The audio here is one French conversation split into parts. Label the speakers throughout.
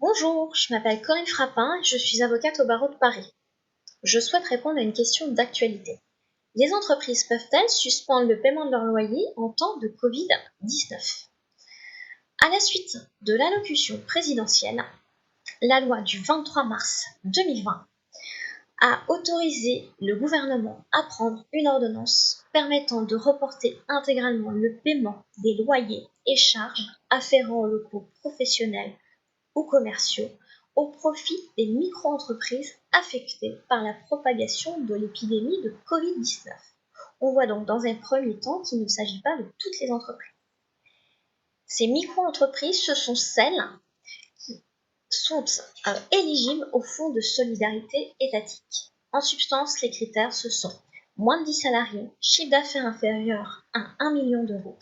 Speaker 1: Bonjour, je m'appelle Corinne Frappin et je suis avocate au barreau de Paris. Je souhaite répondre à une question d'actualité. Les entreprises peuvent-elles suspendre le paiement de leur loyer en temps de Covid-19? À la suite de l'allocution présidentielle, la loi du 23 mars 2020 a autorisé le gouvernement à prendre une ordonnance permettant de reporter intégralement le paiement des loyers et charges afférents aux locaux professionnels ou commerciaux au profit des micro-entreprises affectées par la propagation de l'épidémie de Covid-19. On voit donc dans un premier temps qu'il ne s'agit pas de toutes les entreprises. Ces micro-entreprises, ce sont celles qui sont éligibles au fonds de solidarité étatique. En substance, les critères, ce sont moins de 10 salariés, chiffre d'affaires inférieur à 1 million d'euros,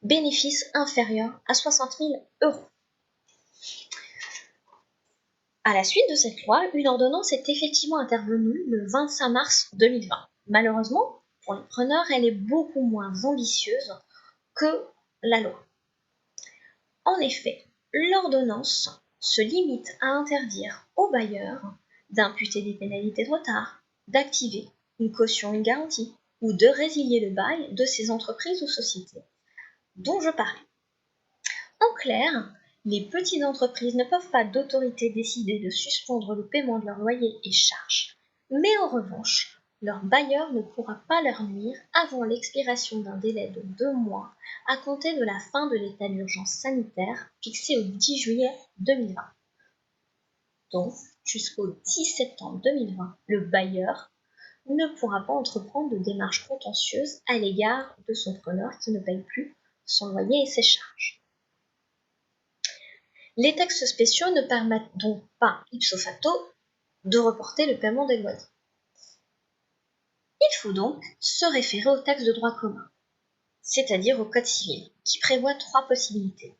Speaker 1: bénéfices inférieurs à 60 000 euros. À la suite de cette loi, une ordonnance est effectivement intervenue le 25 mars 2020. Malheureusement, pour les preneurs, elle est beaucoup moins ambitieuse que la loi. En effet, l'ordonnance se limite à interdire aux bailleurs d'imputer des pénalités de retard, d'activer une caution, une garantie, ou de résilier le bail de ces entreprises ou sociétés dont je parlais. En clair, les petites entreprises ne peuvent pas d'autorité décider de suspendre le paiement de leurs loyers et charges, mais en revanche, leur bailleur ne pourra pas leur nuire avant l'expiration d'un délai de 2 mois à compter de la fin de l'état d'urgence sanitaire fixé au 10 juillet 2020. Donc, jusqu'au 10 septembre 2020, le bailleur ne pourra pas entreprendre de démarches contentieuses à l'égard de son preneur qui ne paye plus son loyer et ses charges. Les textes spéciaux ne permettent donc pas, ipso facto, de reporter le paiement des loyers. Il faut donc se référer au texte de droit commun, c'est-à-dire au Code civil, qui prévoit 3 possibilités.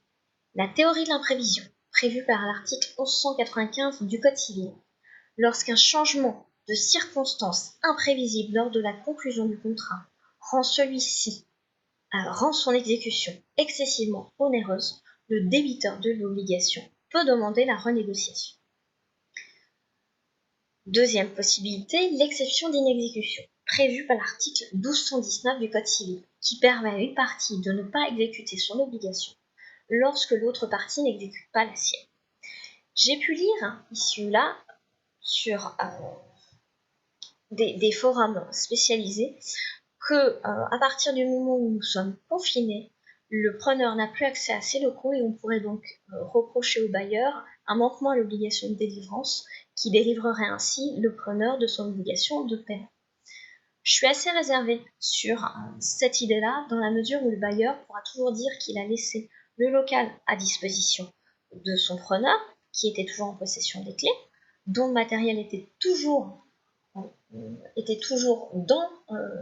Speaker 1: La théorie de l'imprévision, prévue par l'article 1195 du Code civil. Lorsqu'un changement de circonstances imprévisible lors de la conclusion du contrat rend son exécution excessivement onéreuse, le débiteur de l'obligation peut demander la renégociation. Deuxième possibilité, l'exception d'inexécution, prévue par l'article 1219 du Code civil, qui permet à une partie de ne pas exécuter son obligation lorsque l'autre partie n'exécute pas la sienne. J'ai pu lire ici ou là sur des forums spécialisés que à partir du moment où nous sommes confinés, le preneur n'a plus accès à ses locaux et on pourrait donc reprocher au bailleur un manquement à l'obligation de délivrance qui délivrerait ainsi le preneur de son obligation de paiement. Je suis assez réservée sur cette idée-là dans la mesure où le bailleur pourra toujours dire qu'il a laissé le local à disposition de son preneur, qui était toujours en possession des clés, dont le matériel était toujours dans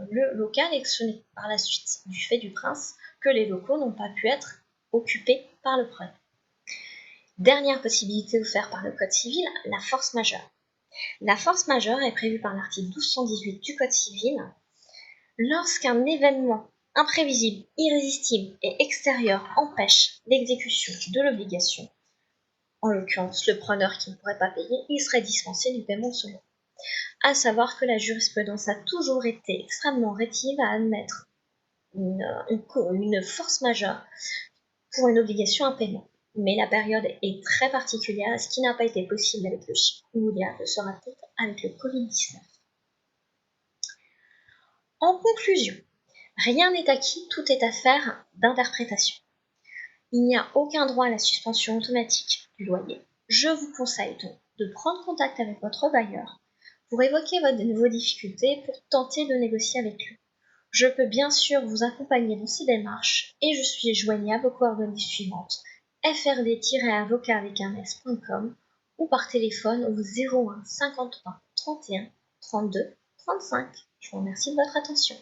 Speaker 1: le local et que ce n'est par la suite, du fait du prince, que les locaux n'ont pas pu être occupés par le preneur. Dernière possibilité offerte par le Code civil, la force majeure. La force majeure est prévue par l'article 1218 du Code civil lorsqu'un événement imprévisible, irrésistible et extérieur empêche l'exécution de l'obligation. En l'occurrence, le preneur qui ne pourrait pas payer, il serait dispensé du paiement de son loyer. À savoir que la jurisprudence a toujours été extrêmement rétive à admettre une force majeure pour une obligation à paiement. Mais la période est très particulière, ce qui n'a pas été possible avec le chikungunya le sera peut-être avec le Covid-19. En conclusion, rien n'est acquis, tout est affaire d'interprétation. Il n'y a aucun droit à la suspension automatique du loyer. Je vous conseille donc de prendre contact avec votre bailleur pour évoquer vos difficultés pour tenter de négocier avec lui. Je peux bien sûr vous accompagner dans ces démarches et je suis joignable aux coordonnées suivantes frd-avocat.com ou par téléphone au 01 53 31 32 35. Je vous remercie de votre attention.